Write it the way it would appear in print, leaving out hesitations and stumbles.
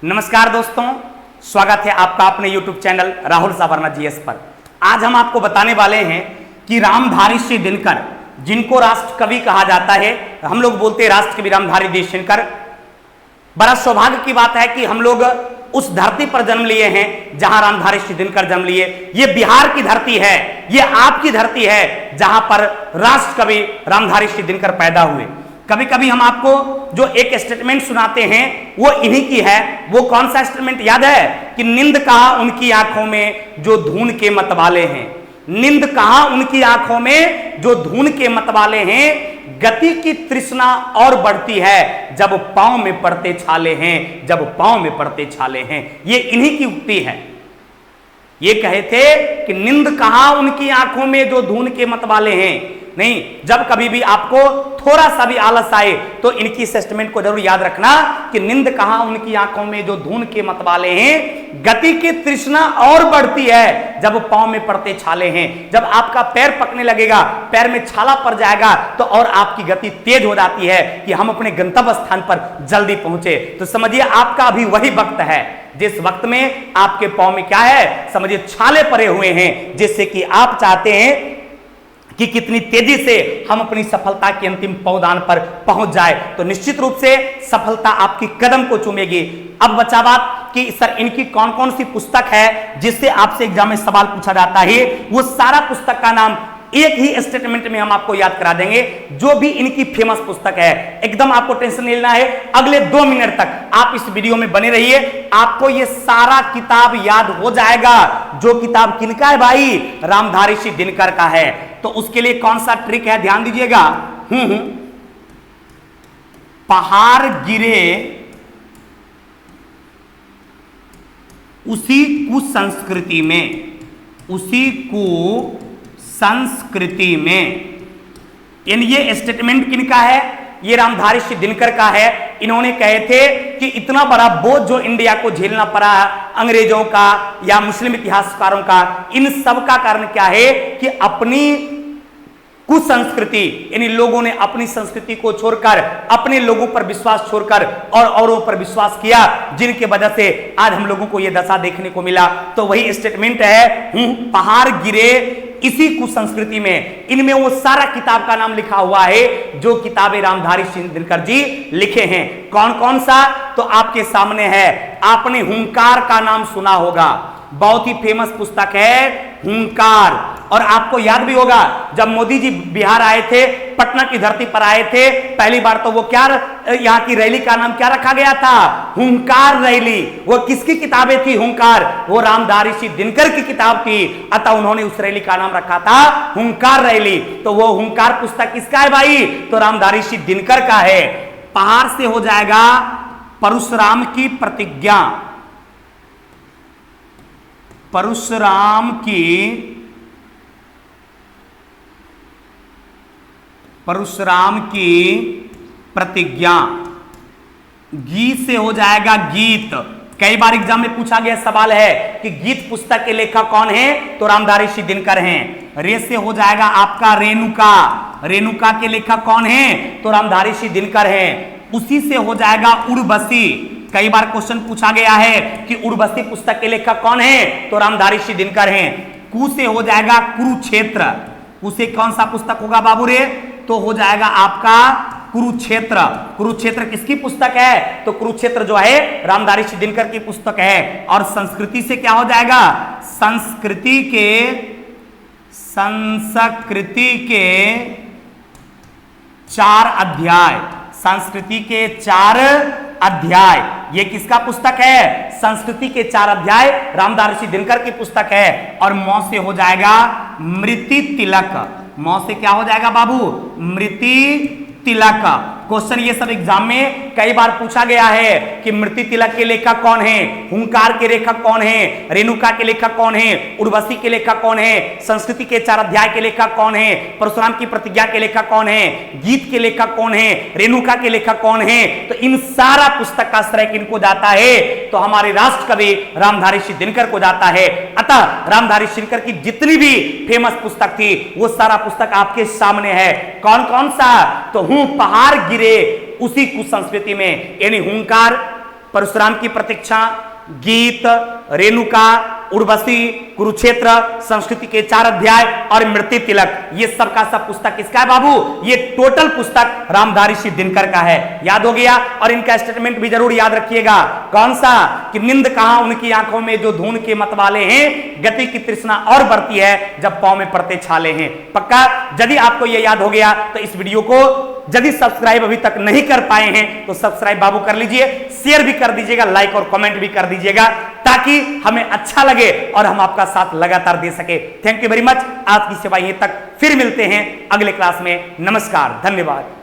नमस्कार दोस्तों, स्वागत है आपका अपने YouTube चैनल राहुल सावरना जीएस पर। आज हम आपको बताने वाले हैं कि रामधारी श्री दिनकर, जिनको राष्ट्र कवि कहा जाता है, हम लोग बोलते हैं राष्ट्र कवि रामधारी देश दिनकर। बड़ा सौभाग्य की बात है कि हम लोग उस धरती पर जन्म लिए हैं जहां रामधारी श्री दिनकर जन्म लिए। ये बिहार की धरती है, ये आपकी धरती है जहां पर राष्ट्र कवि रामधारी श्री दिनकर पैदा हुए। कभी कभी हम आपको जो एक स्टेटमेंट सुनाते हैं वो इन्हीं की है। वो कौन सा स्टेटमेंट याद है कि नींद कहा उनकी आंखों में जो धून के मतवाले हैं। नींद कहा उनकी आंखों में जो धून के मतवाले हैं, गति की तृष्णा और बढ़ती है जब पांव में पड़ते छाले हैं, जब पांव में पड़ते छाले हैं। ये इन्हीं की उक्ति है। ये कहे थे कि नींद कहा उनकी आंखों में जो धून के मतवाले हैं। नहीं, जब कभी भी आपको थोड़ा सा भी आलस आए तो इनकी स्टेटमेंट को जरूर याद रखना कि नींद कहा उनकी आंखों में जो धून के मतवाले हैं, गति की तृष्णा और बढ़ती है जब पांव में पड़ते छाले हैं। जब आपका पैर पकने लगेगा, पैर में छाला पड़ जाएगा तो और आपकी गति तेज हो जाती है कि हम अपने गंतव्य स्थान पर जल्दी पहुंचे। तो समझिए आपका अभी वही वक्त है जिस वक्त में आपके पांव में क्या है, समझिए छाले पड़े हुए हैं, जिससे कि आप चाहते हैं कि कितनी तेजी से हम अपनी सफलता के अंतिम पौधान पर पहुंच जाए। तो निश्चित रूप से सफलता आपकी कदम को चूमेगी। अब बचा बात कि सर इनकी कौन कौन सी पुस्तक है जिससे आपसे एग्जाम में सवाल पूछा जाता है। वो सारा पुस्तक का नाम एक ही स्टेटमेंट में हम आपको याद करा देंगे। जो भी इनकी फेमस पुस्तक है, एकदम आपको टेंशन नहीं लेना है। अगले 2 मिनट तक आप इस वीडियो में बने रहिए, आपको ये सारा किताब याद हो जाएगा। जो किताब किनका है भाई, रामधारी श्री दिनकर का है। तो उसके लिए कौन सा ट्रिक है, ध्यान दीजिएगा। पहाड़ गिरे उसी कुसंस्कृति में, उसी को संस्कृति में। यानी ये स्टेटमेंट किनका है, ये रामधारी श्री दिनकर का है। इन्होंने कहे थे कि इतना बड़ा बोझ जो इंडिया को झेलना पड़ा अंग्रेजों का या मुस्लिम इतिहासकारों का, इन सब का कारण क्या है कि अपनी कुसंस्कृति, यानी लोगों ने अपनी संस्कृति को छोड़कर अपने लोगों पर विश्वास छोड़कर और औरों पर विश्वास किया, जिनके वजह से आज हम लोगों को यह दशा देखने को मिला। तो वही स्टेटमेंट है, पहाड़ गिरे इसी कुसंस्कृति में। इनमें वो सारा किताब का नाम लिखा हुआ है जो किताबें रामधारी श्री दिनकर जी लिखे हैं। कौन कौन सा, तो आपके सामने है। आपने हुंकार का नाम सुना होगा, बहुत ही फेमस पुस्तक है हुंकार। और आपको याद भी होगा जब मोदी जी बिहार आए थे, पटना की धरती पर आए थे पहली बार, तो वो क्या, यहाँ की रैली का नाम क्या रखा गया था, हुंकार रैली। वो किसकी किताबें थी हुंकार, वो रामधारी श्री दिनकर की किताब थी। अतः उन्होंने उस रैली का नाम रखा था हुंकार रैली। तो वो हुंकार पुस्तक किसका है भाई, तो रामधारी श्री दिनकर का है। पहाड़ से हो जाएगा परशुराम की प्रतिज्ञा, परशुराम की प्रतिज्ञा। गीत से हो जाएगा गीत। कई बार एग्जाम में पूछा गया सवाल है कि गीत पुस्तक के लेखक कौन है, तो रामधारी श्री दिनकर हैं। रे से हो जाएगा आपका रेणुका, रेणुका के लेखक कौन है, तो रामधारी श्री दिनकर हैं। उसी से हो जाएगा उर्वशी। कई बार क्वेश्चन पूछा गया है कि उर्वशी पुस्तक के लेखक कौन है, तो रामधारी श्री दिनकर हैं। कु से हो जाएगा कुरुक्षेत्र। कु से कौन सा पुस्तक होगा बाबू रे, तो हो जाएगा आपका कुरुक्षेत्र। कुरुक्षेत्र किसकी पुस्तक है, तो कुरुक्षेत्र जो है रामधारी श्री दिनकर की पुस्तक है। और संस्कृति से क्या हो जाएगा, संस्कृति के 4 अध्याय, संस्कृति के 4 अध्याय। ये किसका पुस्तक है, संस्कृति के 4 अध्याय रामधारी श्री दिनकर की पुस्तक है। और मौ से हो जाएगा मृति तिलक। मौ से क्या हो जाएगा बाबू, मृति तिलक। क्वेश्चन ये सब एग्जाम में कई बार पूछा गया है कि मृति तिलक के लेखक कौन है, हुंकार के लेखक कौन है, रेणुका के लेखक कौन है, उर्वशी के लेखक कौन है, संस्कृति के 4 अध्याय के लेखक कौन है, परशुराम की प्रतिज्ञा के लेखक कौन है, गीत के लेखक कौन है, रेणुका के लेखक कौन है। तो इन सारा पुस्तक का श्रेय किनको जाता है, तो हमारे राष्ट्र कवि रामधारी श्री दिनकर को जाता है। अतः रामधारी श्री दिनकर की जितनी भी फेमस पुस्तक थी वो सारा पुस्तक आपके सामने है। कौन कौन सा, तो पहाड़ गिरे उसी कुसंस्कृति में, यानी हुंकार, परशुराम की प्रतीक्षा, गीत, रेणुका, उर्वशी, कुरुक्षेत्र, संस्कृति के 4 अध्याय और मृत्यु तिलक, ये सब का सब पुस्तक किसका है बाबू? ये टोटल पुस्तक रामधारी सिंह दिनकर का है। याद हो गया? और इनका स्टेटमेंट भी जरूर याद रखिएगा। कौन सा? कि निंद कहां उनकी आंखों में जो धून के मतवाले हैं, गति की तृष्णा और बढ़ती है जब पांव में पड़ते छाले हैं। पक्का? यदि आपको ये याद हो गया तो इस वीडियो को यदि सब्सक्राइब अभी तक नहीं कर पाए हैं तो सब्सक्राइब बाबू कर लीजिए, शेयर भी कर दीजिएगा, लाइक और कमेंट भी कर दीजिएगा, ताकि हमें अच्छा लगे और हम आपका साथ लगातार दे सके। Thank you very much. आज की सेवा यहीं तक, फिर मिलते हैं अगले क्लास में। नमस्कार, धन्यवाद।